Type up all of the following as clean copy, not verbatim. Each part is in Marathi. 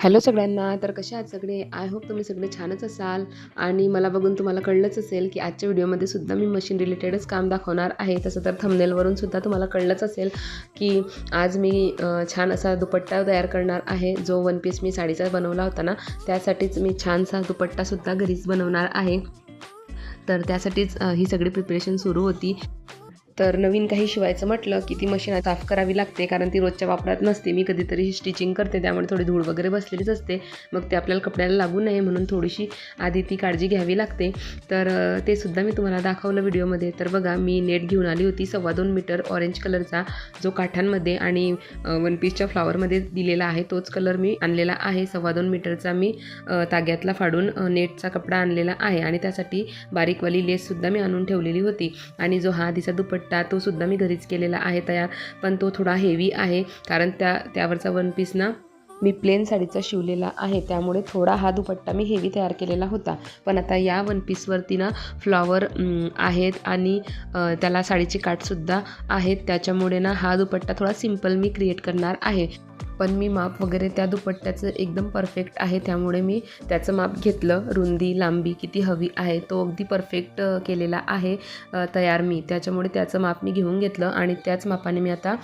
हॅलो सगळ्यांना. तर कसे आहात सगळे? आय होप तुम्ही सगळे छानच असाल आणि मला बघून तुम्हाला कळलंच असेल की आजच्या व्हिडिओमध्ये सुद्धा मी मशीन रिलेटेडच काम दाखवणार आहे. तसं तर थंबनेलवरून सुद्धा तुम्हाला कळलंच असेल की आज मी छान असा दुपट्टा तयार करणार आहे. जो वन पीस मी साडीचा बनवला होता ना, त्यासाठीच मी छानसा दुपट्टासुद्धा घरीच बनवणार आहे. तर त्यासाठीच ही सगळी प्रिपरेशन सुरू होती. तर नवीन काही शिवायचं म्हटलं की ती मशीन साफ करावी लागते, कारण ती रोजच्या वापरात नसते. मी कधीतरी स्टिचिंग करते, त्यामुळे थोडी धूळ वगैरे बसलेलीच असते. मग ते आपल्याला कपड्याला लागू नये म्हणून थोडीशी आधी ती काळजी घ्यावी लागते. तर ते सुद्धा मी तुम्हाला दाखवलं व्हिडिओमध्ये. तर बघा, मी नेट घेऊन आली होती 2.25 मीटर ऑरेंज कलरचा, जो काठांमध्ये आणि वन पीसच्या फ्लावरमध्ये दिलेला आहे. तोच कलर मी आणलेला आहे. 2.25 मीटरचा मी ताग्यातला फाडून नेटचा कपडा आणलेला आहे आणि त्यासाठी बारीकवाली लेससुद्धा मी आणून ठेवलेली होती. आणि जो हा आधीचा दुपट्टा तो सुद्धा मी घरीच केलेला आहे तयार, पण तो थोडा हेवी आहे, कारण त्यावरचा वन पीस ना मी प्लेन साडीचा शिवलेला आहे, त्यामुळे थोडा हा दुपट्टा मी हेवी तयार केलेला होता. पण आता या वन पीसवरती ना फ्लॉवर आहेत आणि त्याला साडीचे काठसुद्धा आहेत, त्याच्यामुळे ना हा दुपट्टा थोडा सिंपल मी क्रिएट करणार आहे. पण मी माप वगैरे त्या दुपट्ट्याचं एकदम परफेक्ट आहे, त्यामुळे मी त्याचं माप घेतलं. रुंदी लांबी किती हवी आहे तो अगदी परफेक्ट केलेला आहे तयार मी, त्याच्यामुळे त्याचं माप मी घेऊन घेतलं आणि त्याच मापाने मी आता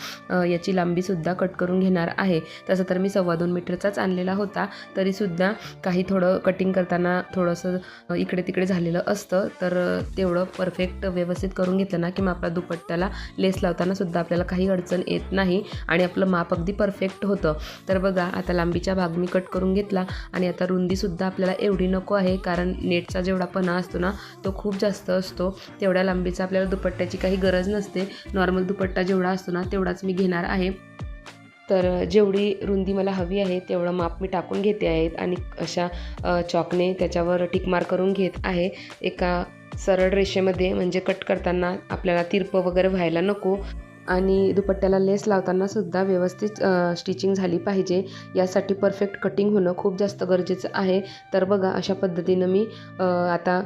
याची लांबीसुद्धा कट करून घेणार आहे. तसं तर मी 2.25 मीटरचाच आणलेला होता, तरीसुद्धा काही थोडं कटिंग करताना थोडंसं इकडे तिकडे झालेलं असतं, तर तेवढं परफेक्ट व्यवस्थित करून घेतलं ना की मग आपल्या दुपट्ट्याला लेस लावताना सुद्धा आपल्याला काही अडचण येत नाही आणि आपलं माप अगदी परफेक्ट होतं. तर बघा, आता लांबीचा भाग मी कट करून घेतला आणि आता रुंदीसुद्धा आपल्याला एवढी नको आहे, कारण नेटचा जेवढा पणा असतो ना तो खूप जास्त असतो. तेवढ्या लांबीचा आपल्याला दुपट्ट्याची काही गरज नसते. नॉर्मल दुपट्टा जेवढा असतो ना तेवढाच मी घेणार आहे. तर जेवढी रुंदी मला हवी आहे तेवढं माप मी टाकून घेते आहेत आणि अशा चॉकने त्याच्यावर टिकमार्क करून घेत आहे एका सरळ रेषेमध्ये, म्हणजे कट करताना आपल्याला तिरपं वगैरे व्हायला नको आणि दुपट्ट्याला लेस लावताना सुद्धा व्यवस्थित स्टिचिंग झाली पाहिजे. यासाठी परफेक्ट कटिंग होणं खूप जास्त गरजेचं आहे. तर बघा, अशा पद्धतीनं मी आता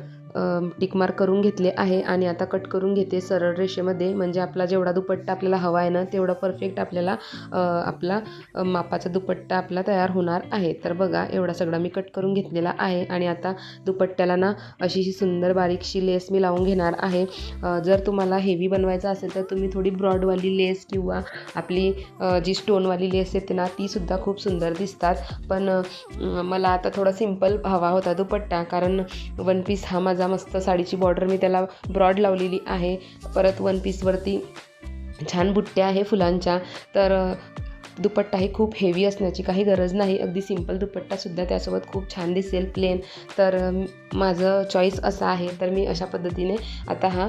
टिकमार्क करून घेतले आहे आणि आता कट करून घेते सरळ रेषेमध्ये, म्हणजे आपला जेवढा दुपट्टा आपल्याला हवा आहे ना तेवढा परफेक्ट आपल्याला आपला मापाचा दुपट्टा आपला तयार होणार आहे. तर बघा, एवढा सगळा मी कट करून घेतलेला आहे आणि आता दुपट्ट्याला ना अशी सुंदर बारीकशी लेस मी लावून घेणार आहे. जर तुम्हाला हेवी बनवायचं असेल तर तुम्ही थोडी ब्रॉडवाली लेस किंवा आपली जी स्टोनवाली लेस येते ना तीसुद्धा खूप सुंदर दिसतात. पण मला आता थोडा सिंपल हवा होता दुपट्टा, कारण वन पीस हा माझा मस्त साडीची बॉर्डर मी त्याला ब्रॉड लावलेली आहे. परत वन पीसवरती छान बुट्ट्या आहे फुलांच्या. तर दुपट्टा हे खूप हेवी असण्याची काही गरज नाही. अगदी सिंपल दुपट्टासुद्धा त्यासोबत खूप छान दिसेल प्लेन. तर माझं चॉईस असं आहे, तर मी अशा पद्धतीने आता हा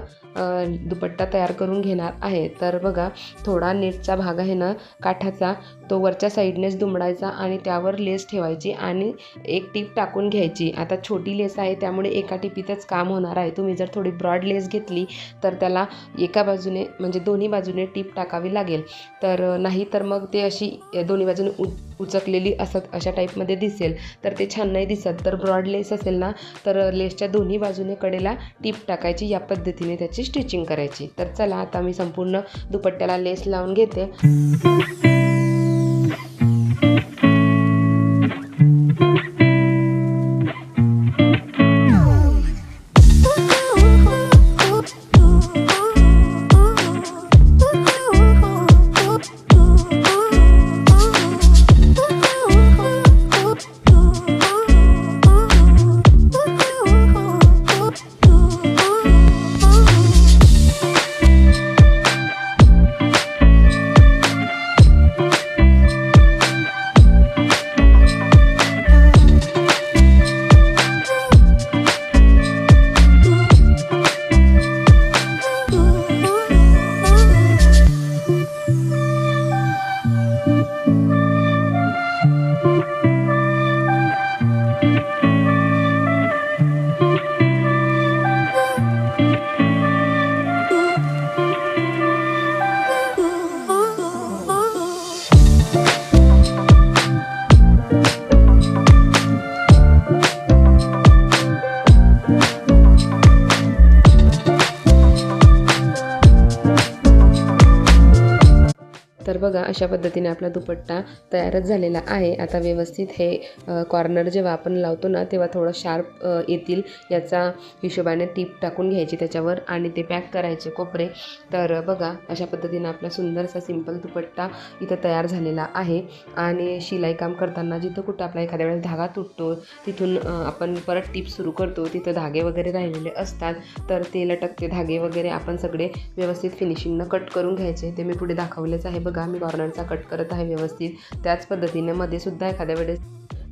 दुपट्टा तयार करून घेणार आहे. तर बघा, थोडा नेटचा भाग आहे ना काठाचा, तो वरच्या साईडनेच दुमडायचा आणि त्यावर लेस ठेवायची आणि एक टीप टाकून घ्यायची. आता छोटी लेस आहे त्यामुळे एका टिपीतच काम होणार आहे. तुम्ही जर थोडी ब्रॉड लेस घेतली तर त्याला एका बाजूने म्हणजे दोन्ही बाजूने टीप टाकावी लागेल. तर नाही तर मग ते अशी दोन्ही बाजूने उचकलेली अशा टाईपमध्ये दिसेल, तर ते छान नाही दिसत. तर ब्रॉड लेस असेल ना तर लेसच्या दोन्ही बाजूने कडेला टीप टाकायची, या पद्धतीने त्याची स्टिचिंग करायची. तर चला, आता मी संपूर्ण दुपट्ट्याला लेस लावून घेते. तर बघा अशा पद्धतीने आपला दुपट्टा तयारच झालेला आहे. आता व्यवस्थित हे कॉर्नर जेव्हा आपण लावतो ना तेव्हा थोडं शार्प येतील याचा हिशोबाने टीप टाकून घ्यायची त्याच्यावर आणि ते पॅक करायचे कोपरे. तर बघा अशा पद्धतीने आपला सुंदरसा सिंपल दुपट्टा इथं तयार झालेला आहे. आणि शिलाई काम करताना जिथं कुठं आपला एखाद्या वेळेस धागा तुटतो तिथून आपण परत टीप सुरू करतो तिथं धागे वगैरे राहिलेले असतात, तर ते लटकते धागे वगैरे आपण सगळे व्यवस्थित फिनिशिंगनं कट करून घ्यायचे. ते मी पुढे दाखवलेच आहे बघा. मी कॉर्नरचा कट करत आहे व्यवस्थित. त्याच पद्धतीने मध्ये सुद्धा एखाद्या वेळेस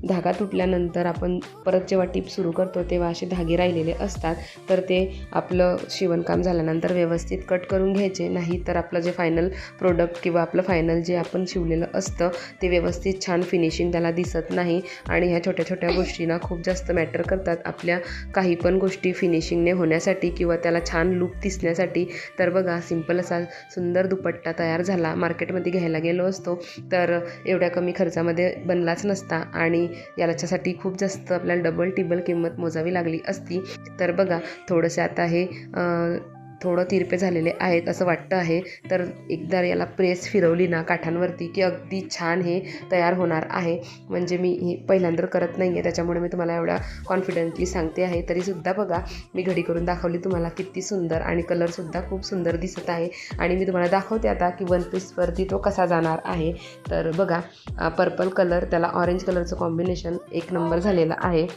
धागा तुटल्यानंतर आपण परत जेव्हा टीप सुरू करतो तेव्हा असे धागे राहिलेले असतात, तर ते आपलं शिवणकाम झाल्यानंतर व्यवस्थित कट करून घ्यायचे. नाही तर आपलं जे फायनल प्रोडक्ट किंवा आपलं फायनल जे आपण शिवलेलं असतं ते व्यवस्थित छान फिनिशिंग त्याला दिसत नाही. आणि ह्या छोट्या छोट्या गोष्टींना खूप जास्त मॅटर करतात आपल्या काही पण गोष्टी फिनिशिंगने होण्यासाठी किंवा त्याला छान लुक दिसण्यासाठी. तर बघा सिंपल असा सुंदर दुपट्टा तयार झाला. मार्केटमध्ये घ्यायला गेलो असतो तर एवढ्या कमी खर्चामध्ये बनलाच नसता आणि याच्यासाठी खूप जास्त आपल्याला डबल टिबल किंमत मोजावी लागली असती. तर बघा थोडंसं आता हे थोडं तिरपे झालेले आहेत असं वाटतं आहे, तर एकदा याला प्रेस फिरवली ना काठांवरती की अगदी छान हे तयार होणार आहे. म्हणजे मी हे पहिल्यांदा करत नाही आहे त्याच्यामुळे मी तुम्हाला एवढा कॉन्फिडेंटली सांगते आहे. तरीसुद्धा बघा मी घडी करून दाखवली तुम्हाला किती सुंदर आणि कलरसुद्धा खूप सुंदर दिसत आहे. आणि मी तुम्हाला दाखवते आता की वन पीसवरती तो कसा जाणार आहे. तर बघा पर्पल कलर त्याला ऑरेंज कलरचं कॉम्बिनेशन एक नंबर झालेलं आहे.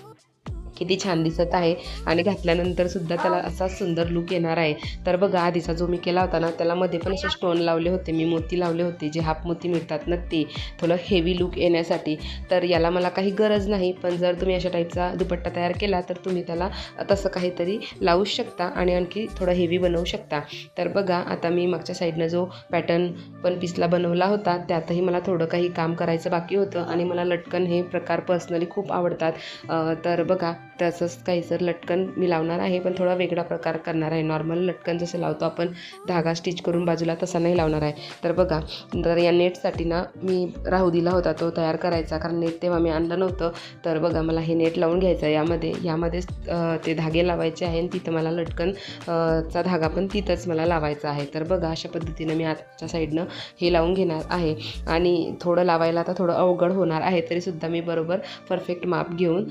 किती छान दिसत आहे आणि घातल्यानंतर सुद्धा त्याला असा सुंदर लुक येणार आहे. तर बघा आधीचा जो मी केला होता ना त्याला मध्ये पण असे स्टोन लावले होते, मी मोती लावले होते जे हाफ मोती मिळतात ना ते थोडं हेवी लुक येण्यासाठी. तर याला मला काही गरज नाही, पण जर तुम्ही अशा टाईपचा दुपट्टा तयार केला तर तुम्ही त्याला तसं काहीतरी लावू शकता आणि आणखी थोडं हेवी बनवू शकता. तर बघा आता मी मागच्या साईडनं जो पॅटर्न पण पीसला बनवला होता त्यातही मला थोडं काही काम करायचं बाकी होतं आणि मला लटकन हे प्रकार पर्सनली खूप आवडतात. तर बघा तसंच काहीसर लटकन मी लावणार आहे, पण थोडा वेगळा प्रकार करणार आहे. नॉर्मल लटकन जसं लावतो आपण धागा स्टिच करून बाजूला तसा नाही लावणार आहे. तर बघा तर या नेटसाठी ना मी राहू दिला होता तो तयार करायचा, कारण नेट तेव्हा मी आणलं नव्हतं. तर बघा मला हे नेट लावून घ्यायचं आहे. यामध्येच ते धागे लावायचे आहे आणि तिथं मला लटकन चा धागा पण तिथंच मला लावायचा आहे. तर बघा अशा पद्धतीनं मी आजच्या साईडनं हे लावून घेणार आहे आणि थोडं लावायला आता थोडं अवघड होणार आहे, तरीसुद्धा मी बरोबर परफेक्ट माप घेऊन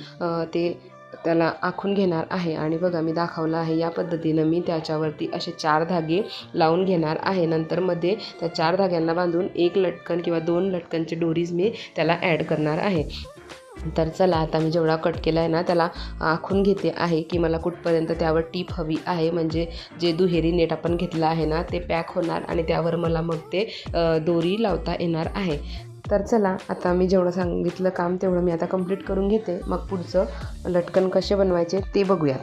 त्याला आखून घेणार आहे. आणि बघा मी दाखवलं आहे या पद्धतीनं मी त्याच्यावरती असे 4 धागे लावून घेणार आहे. नंतर मध्ये त्या 4 धाग्यांना बांधून एक लटकन किंवा 2 लटकनचे डोरीज मी त्याला ॲड करणार आहे. तर चला आता मी जेवढा कट केला आहे ना त्याला आखून घेते आहे की मला कुठपर्यंत त्यावर टीप हवी आहे, म्हणजे जे दुहेरी नेट आपण घेतलं आहे ना ते पॅक होणार आणि त्यावर मला मग ते दोरी लावता येणार आहे. तर चला आता मी जेवढं सांगितलं काम तेवढं मी आता कंप्लीट करून घेते, मग पुढचं लटकन कसे बनवायचे ते बघूया.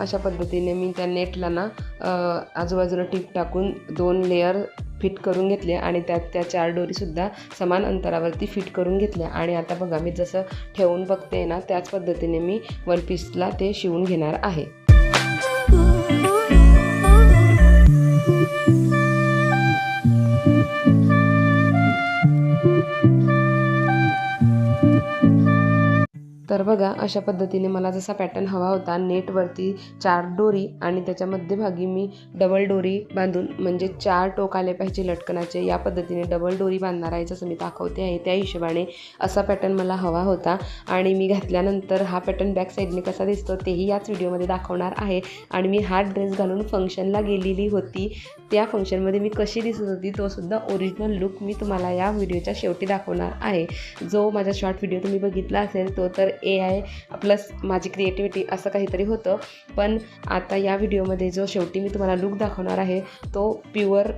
अशा पद्धतीने मी त्या नेटला ना आजूबाजूला टीप टाकून 2 लेयर फिट करून घेतले आणि त्यात त्या 4 दोरीसुद्धा समान अंतरावरती फिट करून घेतल्या. आणि आता बघा मी जसं ठेवून बघते ना त्याच पद्धतीने मी वन पीसला ते शिवून घेणार आहे. तर बघा अशा पद्धतीने मला जसा पॅटर्न हवा होता, नेटवरती 4 दोरी आणि त्याच्या मध्यभागी मी डबल दोरी बांधून, म्हणजे 4 टोक आले पाहिजे लटकनाचे, या पद्धतीने डबल दोरी बांधणार आहे जसं मी दाखवते आहे त्या हिशोबाने असा पॅटर्न मला हवा होता. आणि मी घातल्यानंतर हा पॅटर्न बॅक साईडने कसा दिसतो तेही याच व्हिडिओमध्ये दाखवणार आहे. आणि मी हा ड्रेस घालून फंक्शनला गेलेली होती, त्या फंक्शनमध्ये मी कशी दिसत होती तो सुद्धा ओरिजिनल लुक मी तुम्हाला या व्हिडिओच्या शेवटी दाखवणार आहे. जो माझा शॉर्ट व्हिडिओ तुम्ही बघितला असेल तो तर AI प्लस माझी क्रिएटिव्हिटी असं काहीतरी होतं, पण आता या व्हिडिओमध्ये जो शेवटी मी तुम्हाला लुक दाखवणार आहे तो प्युअर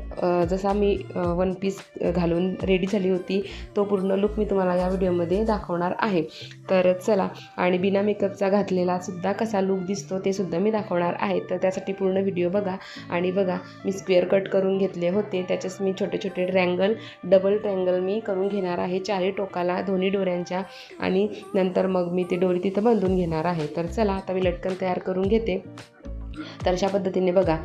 जसा मी वन पीस घालून रेडी झाली होती तो पूर्ण लुक मी तुम्हाला या व्हिडिओमध्ये दाखवणार आहे. तर चला, आणि बिना मेकअपचा घातलेला सुद्धा कसा लुक दिसतो ते सुद्धा मी दाखवणार आहे. तर त्यासाठी पूर्ण व्हिडिओ बघा. आणि बघा मी स्क्वेअर कट करून घेतले होते, त्याच्याच मी छोटे छोटे ट्रँगल, डबल ट्रँगल मी करून घेणार आहे 4 टोकाला दोन्ही दोऱ्यांच्या, आणि नंतर मग मी ती दोरी तिथं बांधून घेणार आहे. तर चला आता मी लटकन तयार करून घेते. तर अशा पद्धतीने बघा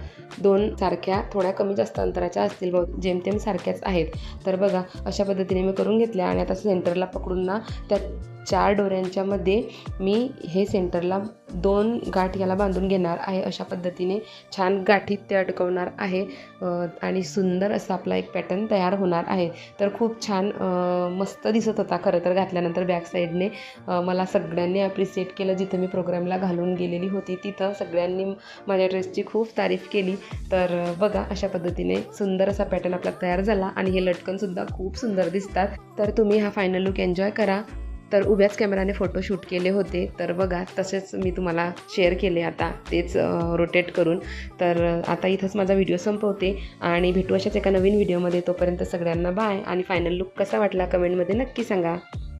2 सारख्या थोड्या कमी जास्त अंतराच्या असतील, जेमतेम सारख्याच आहेत. तर बघा अशा पद्धतीने मी करून घेतल्या. आणि आता सेंटरला पकडून ना त्या 4 दोऱ्यांच्या मध्ये मी हे सेंटरला 2 गाठ याला बांधून घेणार आहे. अशा पद्धतीने छान गाठीत ते अडकवणार आहे आणि सुंदर असा आपला एक पॅटर्न तयार होणार आहे. तर खूप छान मस्त दिसत होता खरं तर घातल्यानंतर बॅक साईडने. मला सगळ्यांनी ॲप्रिशिएट केलं, जिथं मी प्रोग्रामला घालून गेलेली होती तिथं सगळ्यांनी माझ्या ड्रेसची खूप तारीफ केली. तर बघा अशा पद्धतीने सुंदर असा पॅटर्न आपला तयार झाला आणि हे लटकनसुद्धा खूप सुंदर दिसतात. तर तुम्ही हा फायनल लुक एन्जॉय करा. तर उभ्याच कॅमेराने फोटो शूट केले होते, तर बघा तसेच मी तुम्हाला शेअर केले आता तेच रोटेट करून. तर आता इथंच माझा व्हिडिओ संपवते आणि भेटू अशाच एका नवीन व्हिडिओमध्ये. तोपर्यंत सगळ्यांना बाय. आणि फायनल लुक कसा वाटला कमेंटमध्ये नक्की सांगा.